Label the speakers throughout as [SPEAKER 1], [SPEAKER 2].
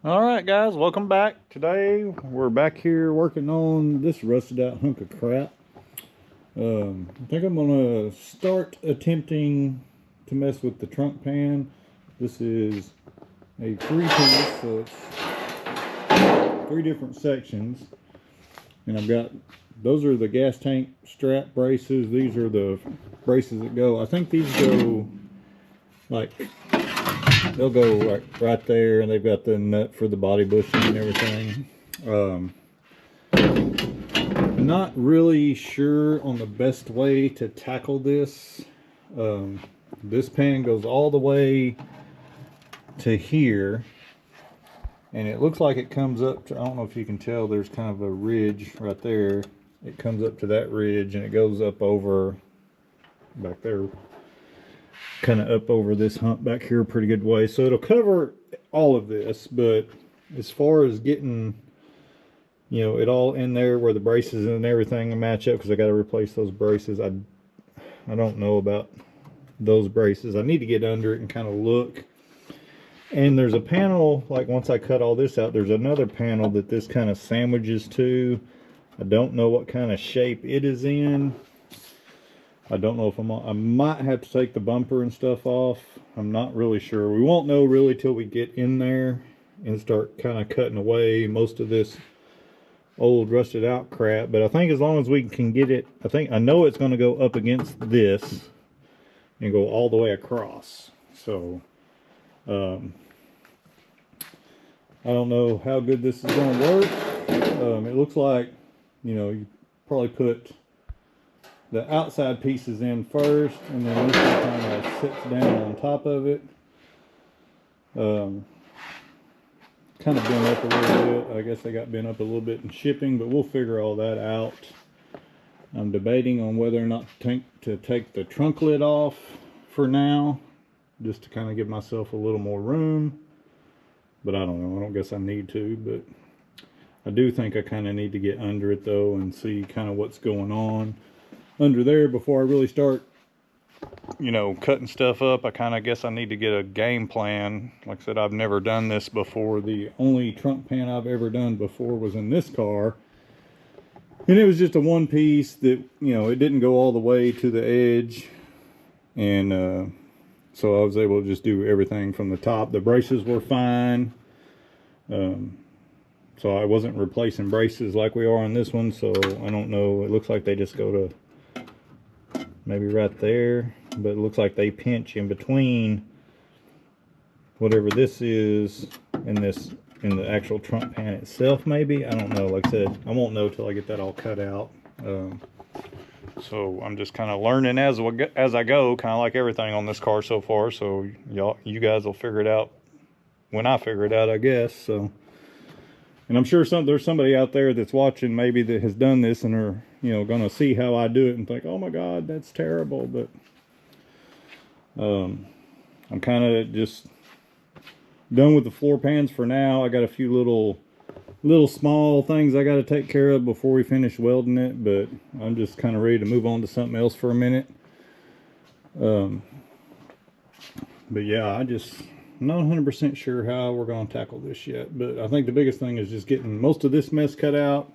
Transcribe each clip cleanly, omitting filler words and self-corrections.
[SPEAKER 1] All right, guys, welcome back. Today we're back here working on this rusted out hunk of crap. I think I'm gonna start attempting to mess with the trunk pan. This is a 3-piece, so it's 3 different sections, and I've got those are the gas tank strap braces. These are the braces that go. I think these go like. They'll go right there, and they've got the nut for the body bushing and everything. Not really sure on the best way to tackle this. This pan goes all the way to here, and it looks like it comes up to, I don't know if you can tell, there's kind of a ridge right there. It comes up to that ridge, and it goes up over back there, kind of up over this hump back here a pretty good way, so it'll cover all of this. But as far as getting, you know, it all in there where the braces and everything match up, because I got to replace those braces. I don't know about those braces. I need to get under it and kind of look. And there's a panel, like once I cut all this out, there's another panel that this kind of sandwiches to. I don't know what kind of shape it is in. I don't know if I might have to take the bumper and stuff off. I'm not really sure. We won't know really till we get in there and start kind of cutting away most of this old rusted out crap. But I think as long as we can get it, I know it's going to go up against this and go all the way across. So I don't know how good this is going to work. It looks like, you know, you probably put the outside pieces in first, and then this one kind of sits down on top of it. Kind of bent up a little bit. I guess they got bent up a little bit in shipping, but we'll figure all that out. I'm debating on whether or not to take the trunk lid off for now, just to kind of give myself a little more room. But I don't know. I don't guess I need to, but I do think I kind of need to get under it though and see kind of what's going on under there before I really start, you know, cutting stuff up. I kind of guess I need to get a game plan. Like I said, I've never done this before. The only trunk pan I've ever done before was in this car, and it was just a 1-piece that, you know, it didn't go all the way to the edge, and so I was able to just do everything from the top. The braces were fine, so I wasn't replacing braces like we are on this one. So I don't know, it looks like they just go to maybe right there, but it looks like they pinch in between whatever this is and this in the actual trunk pan itself. Maybe, I don't know. Like I said, I won't know till I get that all cut out. So I'm just kind of learning as I go, kind of like everything on this car so far. So you guys will figure it out when I figure it out, I guess. So, and I'm sure there's somebody out there that's watching maybe that has done this and are, you know, gonna see how I do it and think, oh my God, that's terrible. But I'm kind of just done with the floor pans for now. I got a few little small things I got to take care of before we finish welding it, but I'm just kind of ready to move on to something else for a minute. But yeah, I just not 100% sure how we're going to tackle this yet. But I think the biggest thing is just getting most of this mess cut out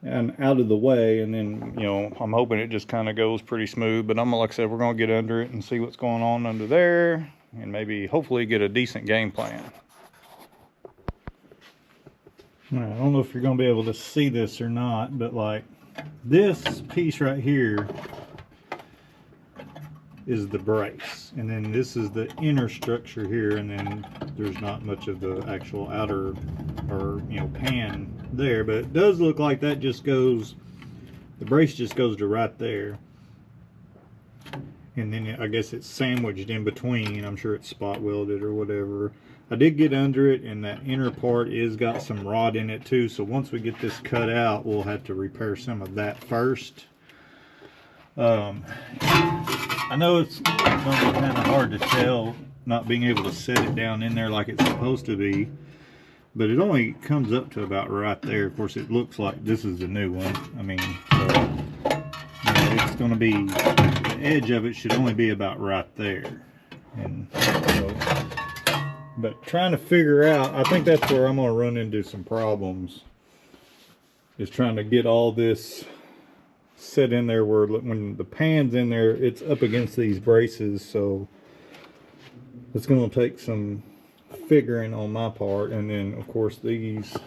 [SPEAKER 1] and out of the way, and then, you know, I'm hoping it just kind of goes pretty smooth. But like I said, we're going to get under it and see what's going on under there, and maybe hopefully get a decent game plan. I don't know if you're going to be able to see this or not, but like this piece right here is the brace, and then this is the inner structure here, and then there's not much of the actual outer, or, you know, pan there, but it does look like that just goes, the brace just goes to right there, and then I guess it's sandwiched in between. I'm sure it's spot welded or whatever. I did get under it, and that inner part is got some rod in it too, so once we get this cut out, we'll have to repair some of that first. I know it's going to be kind of hard to tell, not being able to set it down in there like it's supposed to be, but it only comes up to about right there. Of course, it looks like this is the new one. I mean, so, you know, it's going to be, the edge of it should only be about right there. And so But trying to figure out, I think that's where I'm going to run into some problems, is trying to get all this set in there where when the pan's in there, it's up against these braces. So it's going to take some figuring on my part. And then of course these,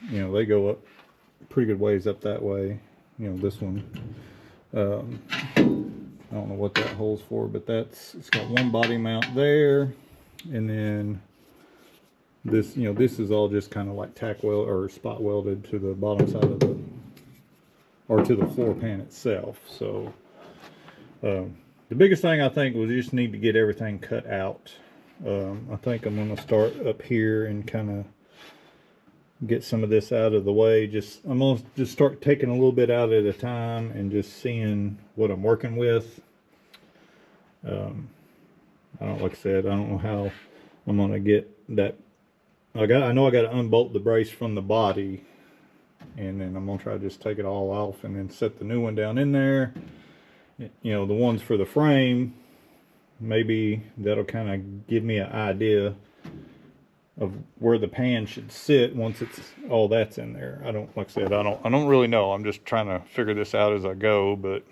[SPEAKER 1] you know, they go up pretty good ways up that way. You know, this one, I don't know what that hole's for, but it's got one body mount there, and then this, you know, this is all just kind of like tack weld or spot welded to the bottom side of the, or to the floor pan itself. So the biggest thing I think was just need to get everything cut out. I think I'm going to start up here and kind of get some of this out of the way. I'm going to just start taking a little bit out at a time and just seeing what I'm working with. Like I said, I don't know how I'm going to get that. I know I got to unbolt the brace from the body, and then I'm going to try to just take it all off and then set the new one down in there. You know, the ones for the frame, maybe that'll kind of give me an idea of where the pan should sit once it's all that's in there. Like I said, I don't really know. I'm just trying to figure this out as I go, but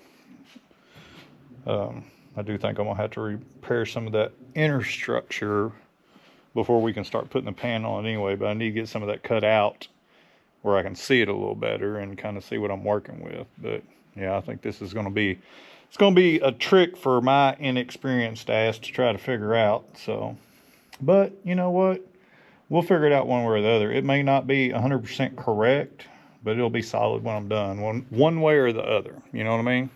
[SPEAKER 1] I do think I'm gonna have to repair some of that inner structure before we can start putting the pan on anyway. But I need to get some of that cut out where I can see it a little better and kind of see what I'm working with. But yeah, I think this is gonna be, it's gonna be a trick for my inexperienced ass to try to figure out. So, but you know what? We'll figure it out one way or the other. It may not be 100% correct, but it'll be solid when I'm done, one way or the other. You know what I mean?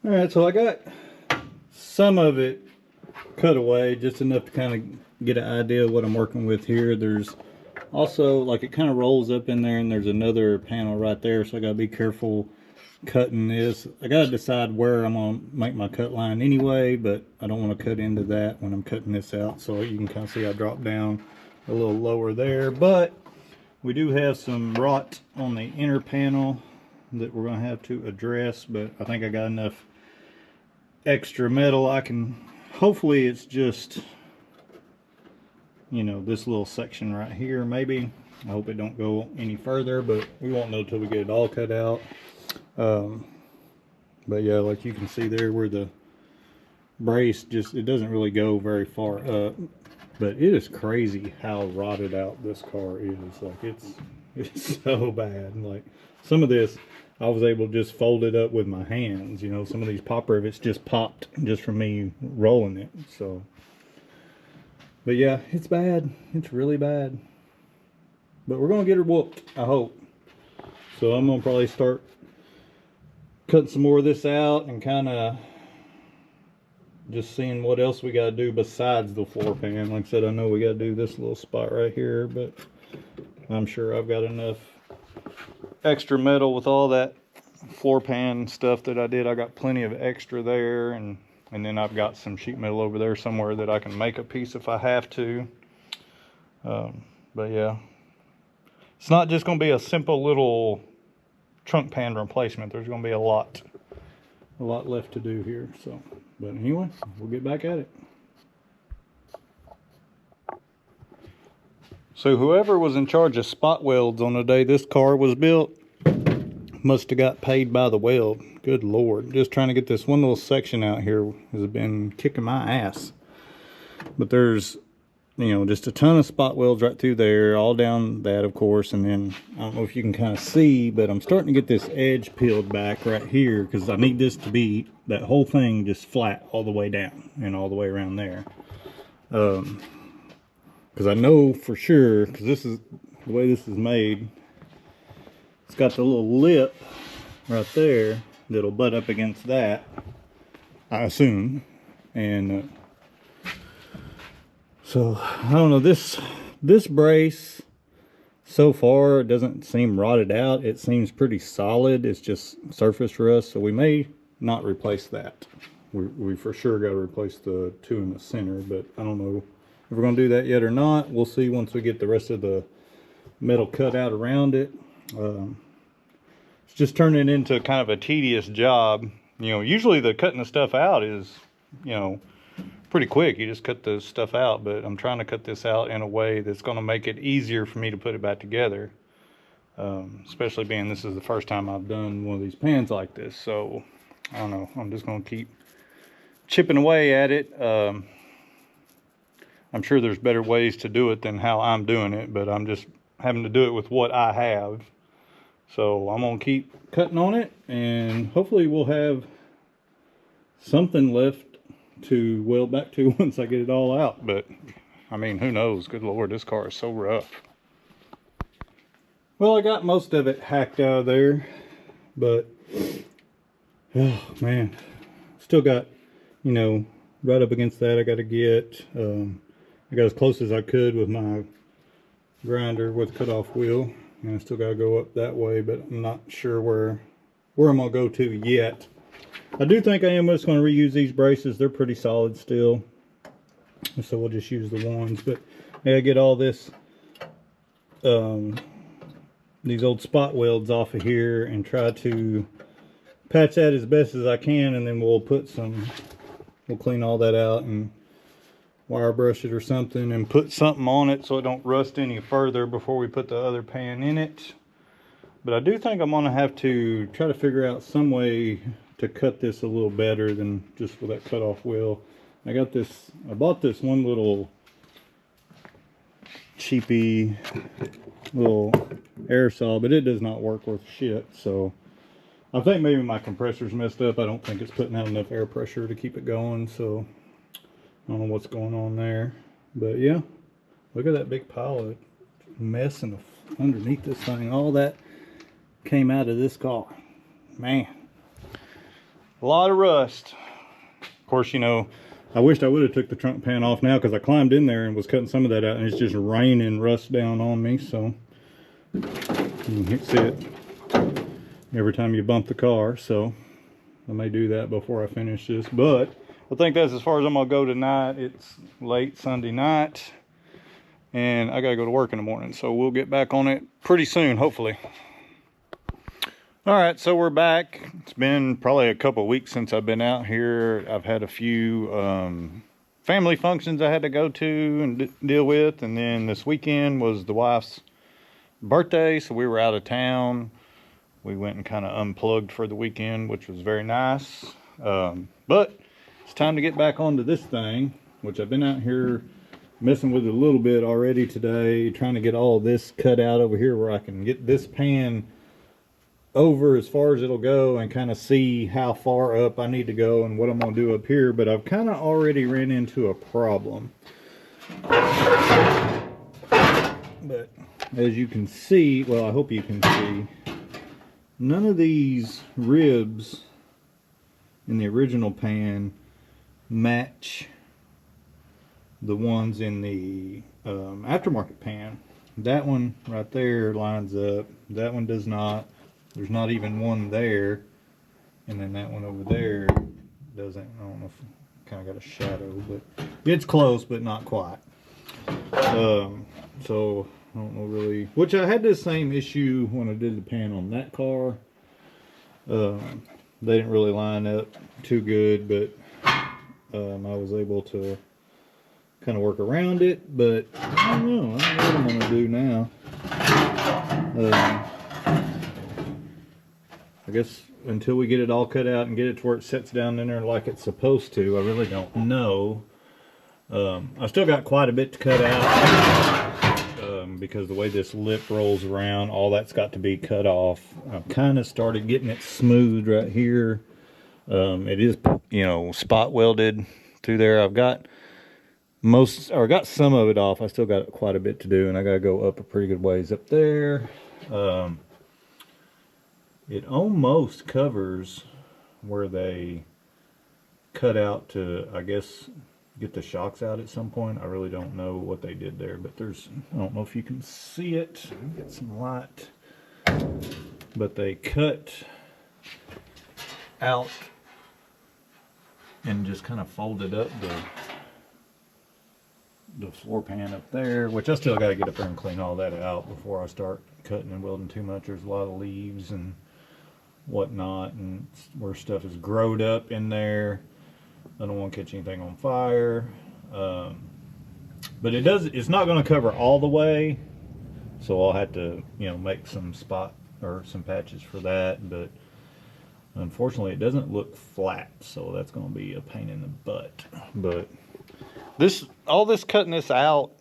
[SPEAKER 1] Alright, so I got some of it cut away, just enough to kind of get an idea of what I'm working with here. There's also, like, it kind of rolls up in there, and there's another panel right there, so I gotta be careful cutting this. I gotta decide where I'm gonna make my cut line anyway, but I don't want to cut into that when I'm cutting this out. So you can kind of see I drop down a little lower there, but we do have some rot on the inner panel that we're going to have to address. But I think I got enough extra metal. I can, hopefully it's just, you know, this little section right here maybe. I hope it don't go any further, but we won't know till we get it all cut out. But yeah, like you can see there where the brace just, it doesn't really go very far up, but it is crazy how rotted out this car is. Like it's so bad. Like some of this I was able to just fold it up with my hands, you know. Some of these pop rivets just popped just from me rolling it. So, but yeah, it's bad. It's really bad. But we're gonna get her whooped, I hope. So I'm gonna probably start cutting some more of this out and kind of just seeing what else we gotta do besides the floor pan. Like I said, I know we gotta do this little spot right here, but I'm sure I've got enough extra metal with all that floor pan stuff that I did. I got plenty of extra there, and then I've got some sheet metal over there somewhere that I can make a piece if I have to. But yeah, it's not just going to be a simple little trunk pan replacement. There's going to be a lot left to do here. So, but anyway, we'll get back at it. So whoever was in charge of spot welds on the day this car was built must have got paid by the weld. Good Lord. Just trying to get this one little section out here has been kicking my ass. But there's you know, just a ton of spot welds right through there, all down that, of course. And then I don't know if you can kind of see, but I'm starting to get this edge peeled back right here, because I need this to be, that whole thing just flat all the way down and all the way around there. Because I know for sure, because this is the way this is made, it's got the little lip right there that'll butt up against that, I assume. And so I don't know, this brace so far doesn't seem rotted out. It seems pretty solid. It's just surface rust, so we may not replace that. We for sure got to replace the two in the center, but I don't know if we're going to do that yet or not. We'll see once we get the rest of the metal cut out around it. It's just turning into kind of a tedious job. You know, usually the cutting the stuff out is, you know, pretty quick. You just cut the stuff out, but I'm trying to cut this out in a way that's going to make it easier for me to put it back together. Especially being this is the first time I've done one of these pans like this. So I don't know, I'm just going to keep chipping away at it. I'm sure there's better ways to do it than how I'm doing it, but I'm just having to do it with what I have. So I'm going to keep cutting on it, and hopefully we'll have something left to weld back to once I get it all out. But I mean, who knows? Good Lord, this car is so rough. Well, I got most of it hacked out of there, but oh man, still got, you know, right up against that I got to get. I got as close as I could with my grinder with cutoff wheel, and I still got to go up that way, but I'm not sure where I'm gonna go to yet. I do think I am just going to reuse these braces. They're pretty solid still, so we'll just use the ones. But I gotta get all this these old spot welds off of here and try to patch that as best as I can, and then we'll clean all that out and wire brush it or something and put something on it so it don't rust any further before we put the other pan in it. But I do think I'm gonna have to try to figure out some way to cut this a little better than just with that cutoff wheel. I bought this one little cheapy little air saw, but it does not work worth shit. So I think maybe my compressor's messed up. I don't think it's putting out enough air pressure to keep it going, so I don't know what's going on there. But yeah, look at that big pile of mess underneath this thing. All that came out of this car. Man, a lot of rust. Of course, you know, I wished I would have took the trunk pan off now, because I climbed in there and was cutting some of that out, and it's just raining rust down on me. So you can see it every time you bump the car. So I may do that before I finish this, but I think that's as far as I'm gonna go tonight. It's late Sunday night, and I gotta go to work in the morning, so we'll get back on it pretty soon, hopefully. All right, so we're back. It's been probably a couple of weeks since I've been out here. I've had a few family functions I had to go to and deal with, and then this weekend was the wife's birthday, so we were out of town. We went and kind of unplugged for the weekend, which was very nice. But it's time to get back onto this thing, which I've been out here messing with a little bit already today, trying to get all this cut out over here where I can get this pan over as far as it'll go and kind of see how far up I need to go and what I'm going to do up here. But I've kind of already ran into a problem. But as you can see, well, I hope you can see, none of these ribs in the original pan match the ones in the aftermarket pan. That one right there lines up. That one does not. There's not even one there. And then that one over there doesn't. I don't know if kind of got a shadow, but it's close, but not quite. So I don't know really. Which I had this same issue when I did the pan on that car. They didn't really line up too good, but I was able to kind of work around it. But I don't know what I'm going to do now. I guess until we get it all cut out and get it to where it sets down in there like it's supposed to, I really don't know. I still got quite a bit to cut out because the way this lip rolls around, all that's got to be cut off. I've kind of started getting it smooth right here. It is, you know, spot welded through there. I've got got some of it off. I still got quite a bit to do, and I got to go up a pretty good ways up there. It almost covers where they cut out to, I guess, get the shocks out at some point. I really don't know what they did there, but there's, I don't know if you can see it. Get some light. But they cut out and just kind of folded up the floor pan up there, which I still got to get up there and clean all that out before I start cutting and welding too much. There's a lot of leaves and whatnot, and where stuff is growed up in there. I don't want to catch anything on fire. But it's not going to cover all the way, so I'll have to, you know, make some spot or some patches for that. But unfortunately it doesn't look flat, so that's going to be a pain in the butt. But all this cutting this out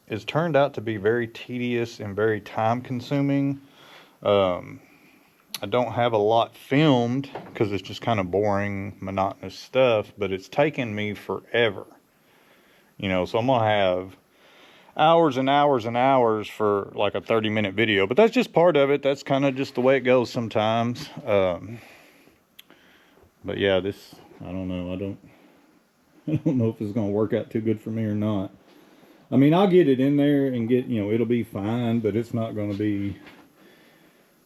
[SPEAKER 1] has turned out to be very tedious and very time consuming. I don't have a lot filmed because it's just kind of boring, monotonous stuff, but it's taken me forever. You know, so I'm going to have hours and hours and hours for like a 30-minute video, but that's just part of it. That's kind of just the way it goes sometimes. But yeah, I don't know. I don't know if it's going to work out too good for me or not. I mean, I'll get it in there and you know, it'll be fine, but it's not going to be,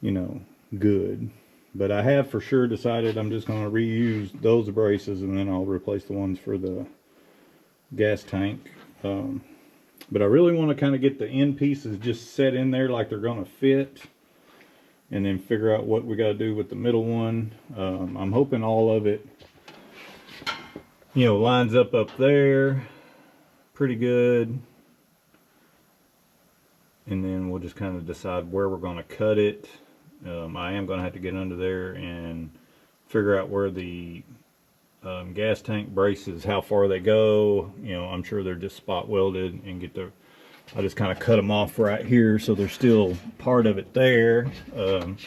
[SPEAKER 1] you know, good. But I have for sure decided I'm just going to reuse those braces, and then I'll replace the ones for the gas tank. But I really want to kind of get the end pieces just set in there like they're going to fit, and then figure out what we got to do with the middle one. I'm hoping all of it, you know, lines up there pretty good, and then we'll just kind of decide where we're going to cut it. I am going to have to get under there and figure out where the gas tank braces, how far they go. You know, I'm sure they're just spot welded, and I just kind of cut them off right here so they're still part of it there. Kind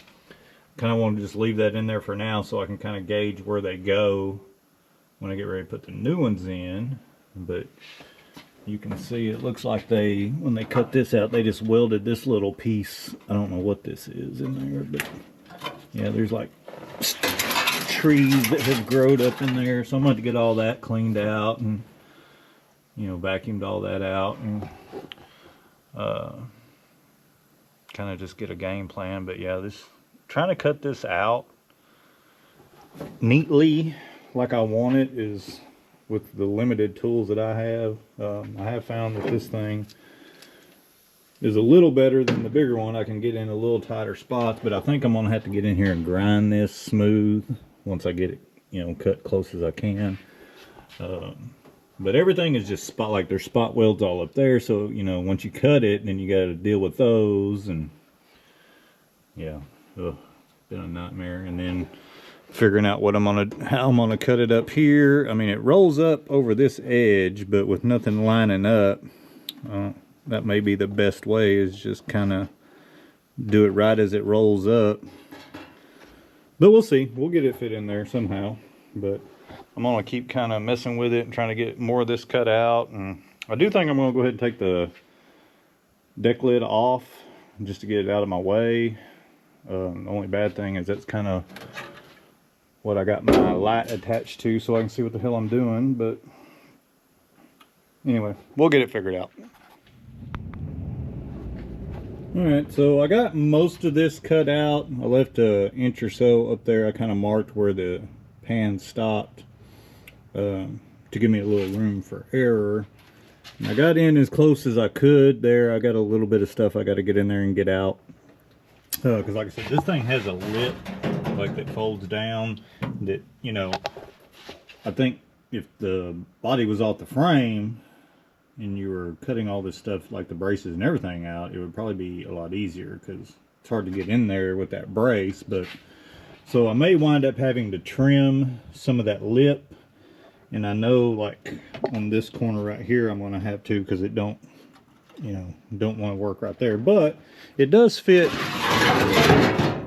[SPEAKER 1] of want to just leave that in there for now so I can kind of gauge where they go when I get ready to put the new ones in. But you can see it looks like when they cut this out, they just welded this little piece. I don't know what this is in there, but yeah, there's like trees that have grown up in there. So I'm going to get all that cleaned out and, you know, vacuumed all that out and kind of just get a game plan. But yeah, trying to cut this out neatly like I want it is, with the limited tools that I have found that this thing is a little better than the bigger one. I can get in a little tighter spots, but I think I'm gonna have to get in here and grind this smooth once I get it, you know, cut close as I can. But everything is just like there's spot welds all up there, so you know, once you cut it, then you got to deal with those, and yeah, it's been a nightmare. And then figuring out how I'm gonna cut it up here. I mean, it rolls up over this edge, but with nothing lining up, that may be the best way, is just kind of do it right as it rolls up. But we'll see. We'll get it fit in there somehow. But I'm gonna keep kind of messing with it and trying to get more of this cut out. And I do think I'm gonna go ahead and take the deck lid off just to get it out of my way. The only bad thing is that's kind of what I got my light attached to, so I can see what the hell I'm doing. But anyway, we'll get it figured out. Alright, so I got most of this cut out. I left an inch or so up there. I kind of marked where the pan stopped to give me a little room for error. And I got in as close as I could there. I got a little bit of stuff I got to get in there and get out. Because like I said, this thing has a lip like that folds down that, you know, I think if the body was off the frame and you were cutting all this stuff like the braces and everything out, it would probably be a lot easier because it's hard to get in there with that brace. But so I may wind up having to trim some of that lip And I know like on this corner right here, I'm going to have to, because it don't, you know, don't want to work right there. But it does fit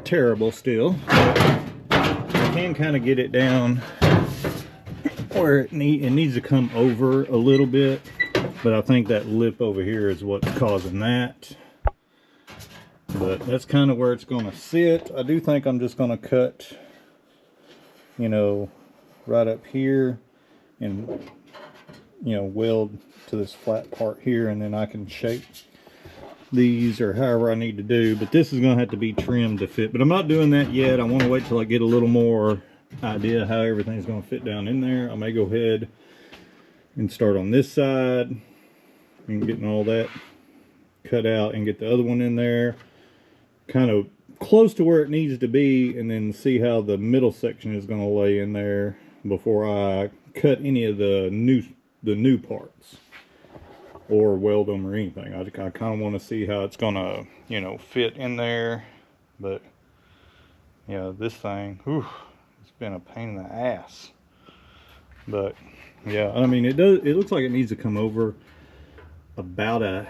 [SPEAKER 1] terrible still. I can kind of get it down where it needs to come over a little bit. But I think that lip over here is what's causing that. But that's kind of where it's going to sit. I do think I'm just going to cut, you know, right up here and, you know, weld to this flat part here, and then I can shape these or however I need to do. But this is going to have to be trimmed to fit. But I'm not doing that yet. I want to wait till I get a little more idea how everything's going to fit down in there. I may go ahead and start on this side and getting all that cut out and get the other one in there kind of close to where it needs to be, and then see how the middle section is going to lay in there before I cut any of the new parts or weld them or anything. I kind of want to see how it's going to, you know, fit in there. But yeah, this thing, whew, it's been a pain in the ass. But yeah, I mean, it looks like it needs to come over about a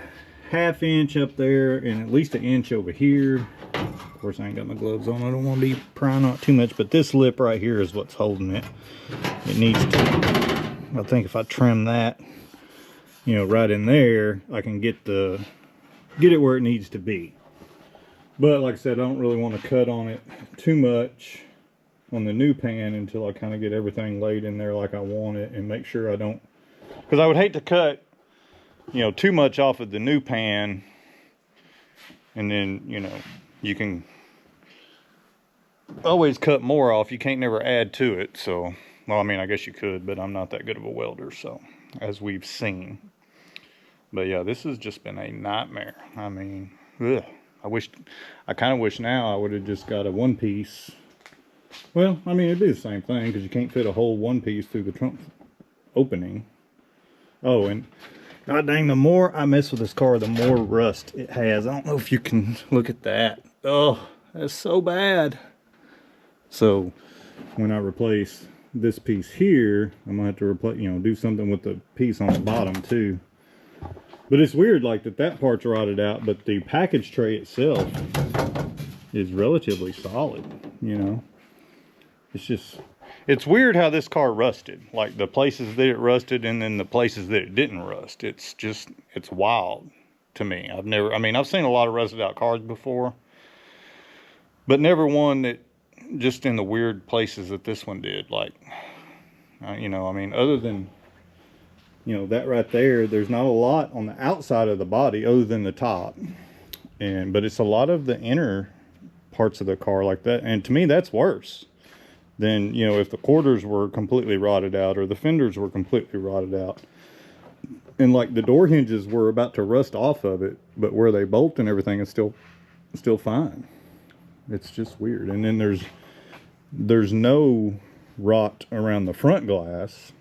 [SPEAKER 1] ½ inch up there and at least an inch over here. Of course, I ain't got my gloves on. I don't want to be prying on it too much, but this lip right here is what's holding it. It needs to, I think if I trim that, you know, right in there, I can get it where it needs to be. But like I said, I don't really want to cut on it too much on the new pan until I kind of get everything laid in there like I want it, and make sure I don't, because I would hate to cut, you know, too much off of the new pan, and then, you know, you can always cut more off. You can't never add to it. So, well, I mean, I guess you could, but I'm not that good of a welder, so, as we've seen. But yeah, this has just been a nightmare. I mean, ugh. I kind of wish now I would have just got a one piece. Well, I mean, it'd be the same thing, because you can't fit a whole one piece through the trunk opening. Oh, and god dang, the more I mess with this car, the more rust it has. I don't know if you can look at that. Oh, that's so bad. So when I replace this piece here, I'm gonna have to replace, you know, do something with the piece on the bottom too. But it's weird, like that part's rotted out, but the package tray itself is relatively solid, you know. It's just, it's weird how this car rusted. Like the places that it rusted and then the places that it didn't rust. It's just, it's wild to me. I've seen a lot of rusted out cars before, but never one that just in the weird places that this one did. Like, you know, I mean, other than, you know, that right there, there's not a lot on the outside of the body other than the top. But it's a lot of the inner parts of the car like that. And to me, that's worse than, you know, if the quarters were completely rotted out or the fenders were completely rotted out. And like the door hinges were about to rust off of it, but where they bolt and everything is still fine. It's just weird. And then there's no rot around the front glass,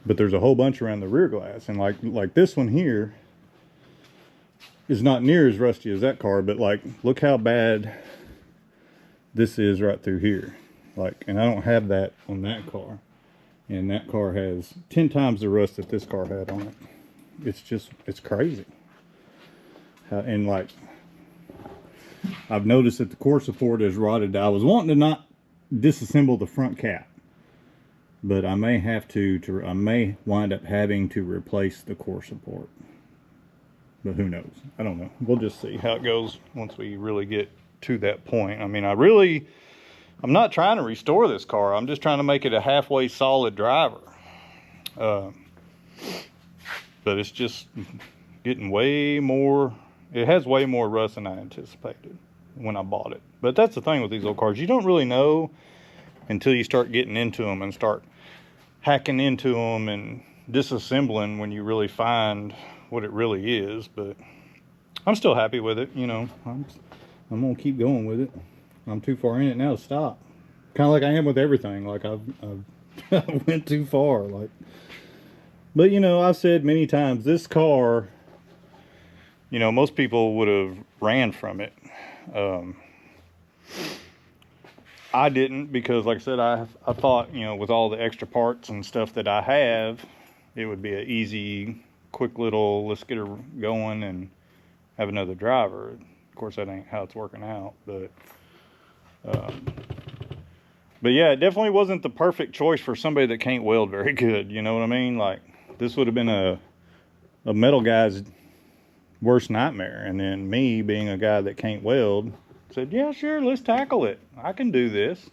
[SPEAKER 1] but there's a whole bunch around the rear glass. And like this one here is not near as rusty as that car, but like, look how bad this is right through here. Like, and I don't have that on that car. And that car has 10 times the rust that this car had on it. It's just, it's crazy. And like, I've noticed that the core support is rotted. I was wanting to not disassemble the front cap, but I may have to I may wind up having to replace the core support. But who knows? I don't know. We'll just see how it goes once we really get to that point. I mean, I'm not trying to restore this car. I'm just trying to make it a halfway solid driver. But it's just getting way more, it has way more rust than I anticipated when I bought it. But that's the thing with these old cars. You don't really know until you start getting into them and start hacking into them and disassembling when you really find what it really is. But I'm still happy with it, you know. I'm gonna keep going with it. I'm too far in it now to stop. Kind of like I am with everything. Like I've went too far. Like, but you know, I've said many times, this car, you know, most people would have ran from it.
[SPEAKER 2] I didn't, because like I said, I thought, you know, with all the extra parts and stuff that I have, it would be an easy, quick little, let's get her going and have another driver. Of course, that ain't how it's working out, but yeah, it definitely wasn't the perfect choice for somebody that can't weld very good. You know what I mean? Like, this would have been a metal guy's worst nightmare. And then me, being a guy that can't weld, said, yeah, sure, let's tackle it. I can do this.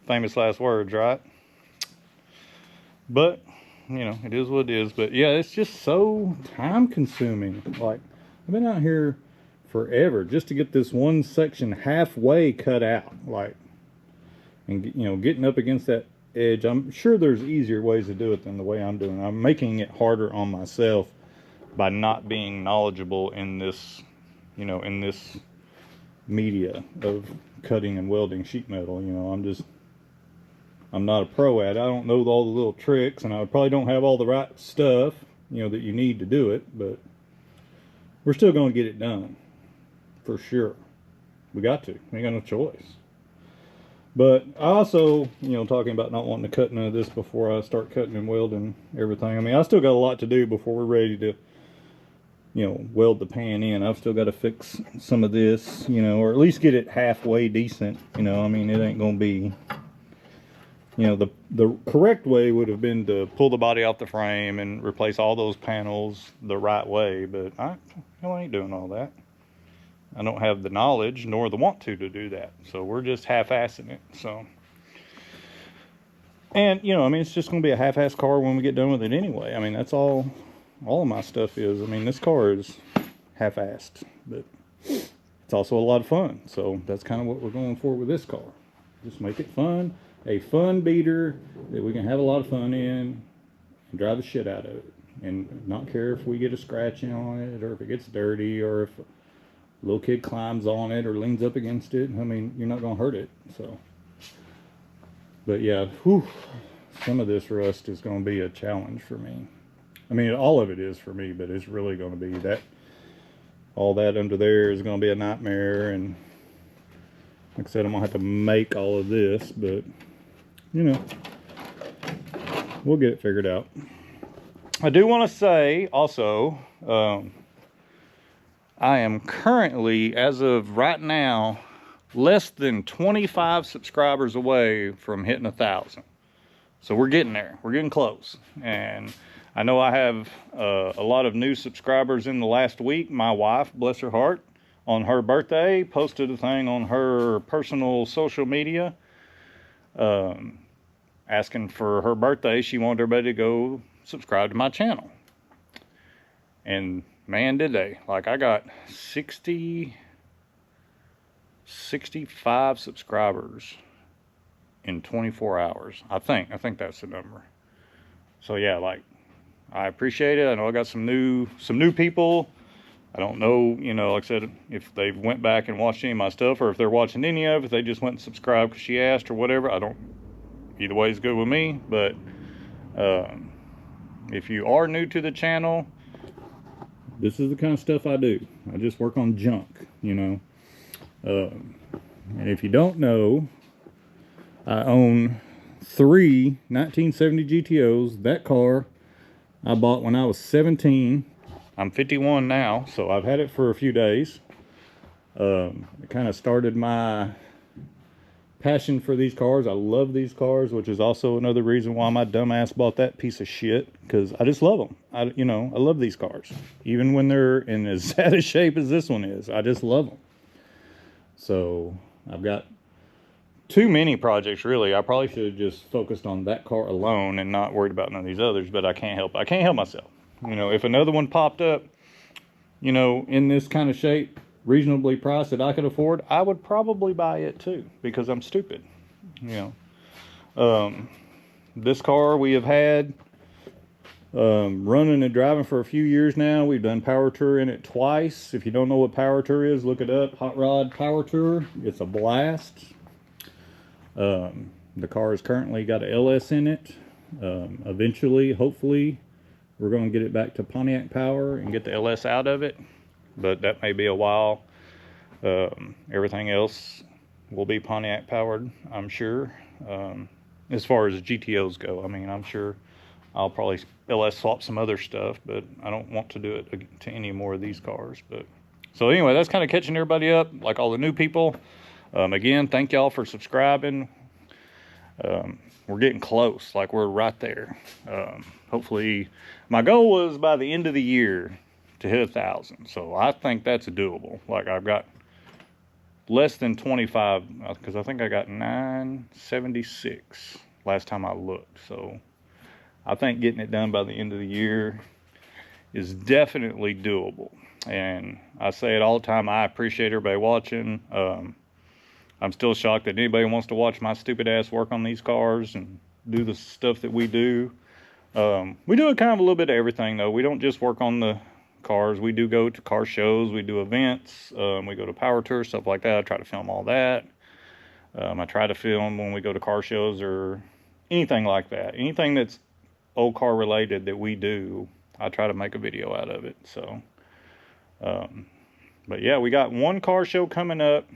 [SPEAKER 2] Famous last words, right? But, you know, it is what it is. But yeah, it's just so time consuming. Like, I've been out here forever just to get this one section halfway cut out. Like, and, you know, getting up against that edge. I'm sure there's easier ways to do it than the way I'm doing. I'm making it harder on myself by not being knowledgeable in this, you know, in this media of cutting and welding sheet metal. You know, I'm not a pro at it. I don't know all the little tricks, and I probably don't have all the right stuff, you know, that you need to do it, but we're still going to get it done for sure. We got to. We ain't got no choice. But I also, you know, talking about not wanting to cut none of this before I start cutting and welding everything. I mean, I still got a lot to do before we're ready to, you know, weld the pan in. I've still got to fix some of this, you know, or at least get it halfway decent. You know, I mean, it ain't going to be, you know, the correct way would have been to pull the body off the frame and replace all those panels the right way. But I ain't doing all that. I don't have the knowledge nor the want to do that. So we're just half-assing it. So, and, you know, I mean, it's just going to be a half-ass car when we get done with it anyway. I mean, that's all of my stuff is. I mean, this car is half-assed, but it's also a lot of fun. So that's kind of what we're going for with this car. Just make it fun. A fun beater that we can have a lot of fun in and drive the shit out of it. And not care if we get a scratch on it or if it gets dirty or if little kid climbs on it or leans up against it. I mean, you're not going to hurt it. So, but yeah, whew, some of this rust is going to be a challenge for me. I mean, all of it is for me, but it's really going to be that, all that under there is going to be a nightmare. And like I said, I'm going to have to make all of this, but you know, we'll get it figured out. I do want to say also, I am currently, as of right now, less than 25 subscribers away from hitting 1,000. So we're getting there. We're getting close. And I know I have a lot of new subscribers in the last week. My wife, bless her heart, on her birthday, posted a thing on her personal social media asking for her birthday. She wanted everybody to go subscribe to my channel. And man, did they. Like, I got 65 subscribers in 24 hours. I think that's the number. So yeah, like, I appreciate it. I know I got some new people. I don't know, you know, like I said, if they went back and watched any of my stuff, or if they're watching any of it, if they just went and subscribed because she asked or whatever. I don't, either way is good with me. But if you are new to the channel, this is the kind of stuff I do. I just work on junk, you know. And if you don't know, I own 3 1970 GTOs. That car I bought when I was 17. I'm 51 now, so I've had it for a few days. It kind of started my passion for these cars. I love these cars, which is also another reason why my dumbass bought that piece of shit, because I just love them. I love these cars. Even when they're in as sad a shape as this one is, I just love them. So I've got too many projects, really. I probably should have just focused on that car alone and not worried about none of these others, but I can't help myself. You know, if another one popped up, you know, in this kind of shape, reasonably priced, that I could afford, I would probably buy it too, because I'm stupid. You know, this car we have had running and driving for a few years now. We've done power tour in it twice. If you don't know what power tour is, look it up. Hot rod power tour. It's a blast. The car has currently got a LS in it. Eventually, hopefully, we're going to get it back to Pontiac power and get the LS out of it, but that may be a while. Everything else will be Pontiac powered, I'm sure. As far as GTOs go, I mean, I'm sure I'll probably LS swap some other stuff, but I don't want to do it to any more of these cars. But so anyway, that's kind of catching everybody up, like all the new people. Again, thank y'all for subscribing. We're getting close, like we're right there. Hopefully, my goal was by the end of the year to hit 1,000. So I think that's doable. Like I've got less than 25, because I think I got 976 last time I looked. So I think getting it done by the end of the year is definitely doable. And I say it all the time, I appreciate everybody watching. I'm still shocked that anybody wants to watch my stupid ass work on these cars and do the stuff that we do. We do a kind of a little bit of everything though. We don't just work on the cars. We do go to car shows, we do events, we go to power tours, stuff like that. I try to film all that. I try to film when we go to car shows or anything like that. Anything that's old car related that we do, I try to make a video out of it. So, but yeah, we got one car show coming up.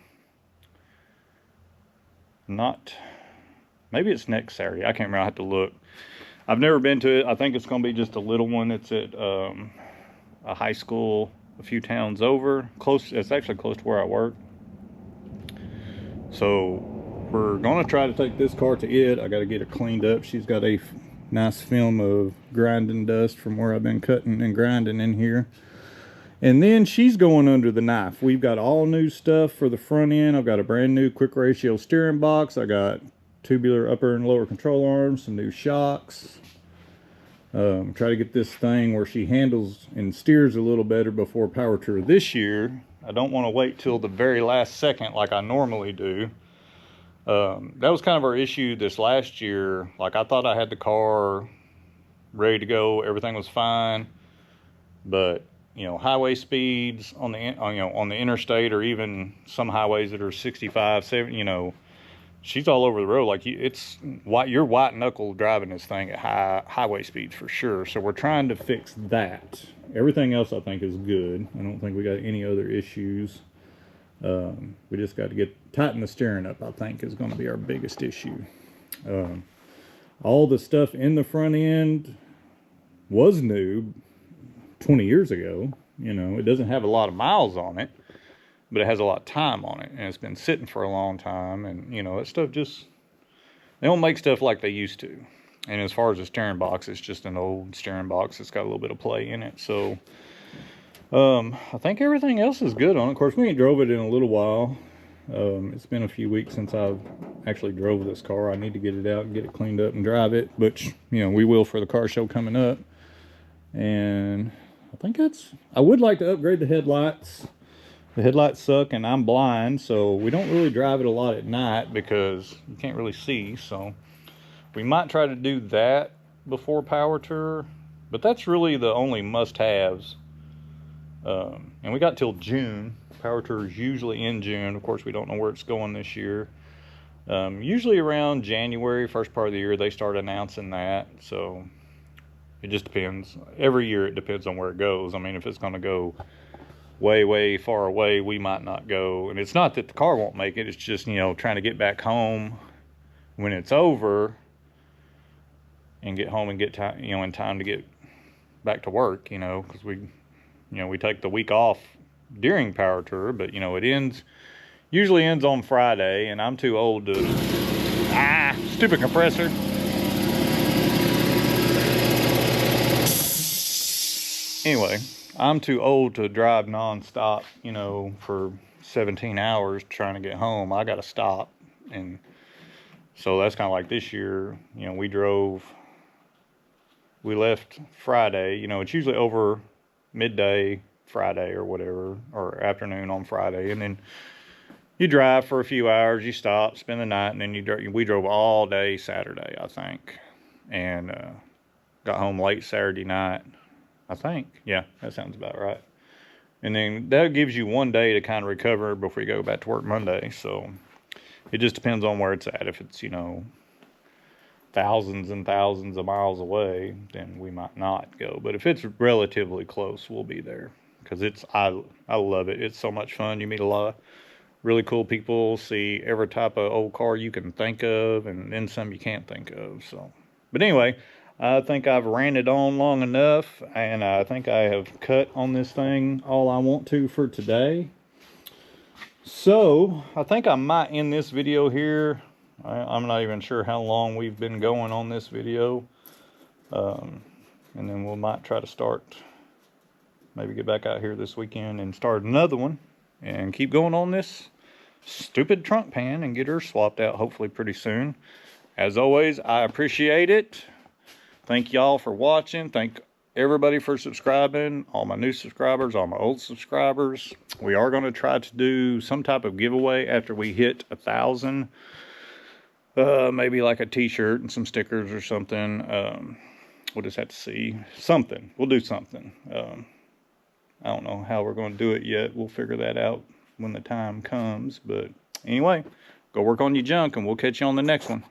[SPEAKER 2] Maybe it's next Saturday. I can't remember. I have to look. I've never been to it. I think it's going to be just a little one. It's at a high school a few towns over. Close. It's actually close to where I work. So we're going to try to take this car to it. I got to get it cleaned up. She's got a nice film of grinding dust from where I've been cutting and grinding in here. And then she's going under the knife. We've got all new stuff for the front end. I've got a brand new quick ratio steering box. I got tubular upper and lower control arms, some new shocks. Try to get this thing where she handles and steers a little better before power tour this year. I don't want to wait till the very last second like I normally do. That was kind of our issue this last year. Like I thought I had the car ready to go. Everything was fine. But you know, highway speeds on the interstate, or even some highways that are 65, 70, you know, she's all over the road. Like you're white knuckle driving this thing at highway speeds for sure. So we're trying to fix that. Everything else I think is good. I don't think we got any other issues. We just got to tighten the steering up, I think, is going to be our biggest issue. All the stuff in the front end was new 20 years ago. You know, it doesn't have a lot of miles on it, but it has a lot of time on it, and it's been sitting for a long time. And you know, that stuff just, they don't make stuff like they used to. And as far as the steering box, it's just an old steering box. It's got a little bit of play in it. So I think everything else is good on it. Of course, we ain't drove it in a little while. It's been a few weeks since I've actually drove this car. I need to get it out and get it cleaned up and drive it, which, you know, we will for the car show coming up. And I think I would like to upgrade the headlights. The headlights suck and I'm blind, so we don't really drive it a lot at night because you can't really see. So we might try to do that before power tour, but that's really the only must-haves. And we got till June. Power tour is usually in June. Of course, we don't know where it's going this year. Usually around January, first part of the year, they start announcing that. So it just depends. Every year it depends on where it goes. I mean, if it's going to go way, way far away, we might not go. And it's not that the car won't make it. It's just, you know, trying to get back home when it's over and get home and get time, you know, in time to get back to work, you know, because we take the week off during power tour, but you know, usually ends on Friday, and I'm too old to, stupid compressor. Anyway, I'm too old to drive nonstop, you know, for 17 hours trying to get home. I got to stop. And so that's kind of like this year, you know, we left Friday, you know, it's usually over midday Friday or whatever, or afternoon on Friday. And then you drive for a few hours, you stop, spend the night, and then we drove all day Saturday, I think. And got home late Saturday night. I think. Yeah, that sounds about right. And then that gives you one day to kind of recover before you go back to work Monday. So it just depends on where it's at. If it's, you know, thousands and thousands of miles away, then we might not go. But if it's relatively close, we'll be there. Because I love it. It's so much fun. You meet a lot really cool people, see every type of old car you can think of, and then some you can't think of. So, but anyway, I think I've ranted on long enough, and I think I have cut on this thing all I want to for today. So I think I might end this video here. I'm not even sure how long we've been going on this video. And then we might try to start, maybe get back out here this weekend and start another one and keep going on this stupid trunk pan and get her swapped out hopefully pretty soon. As always, I appreciate it. Thank y'all for watching. Thank everybody for subscribing, all my new subscribers, all my old subscribers. We are going to try to do some type of giveaway after we hit 1,000. Maybe like a t-shirt and some stickers or something. We'll just have to see. Something. We'll do something. I don't know how we're going to do it yet. We'll figure that out when the time comes. But anyway, go work on your junk, and we'll catch you on the next one.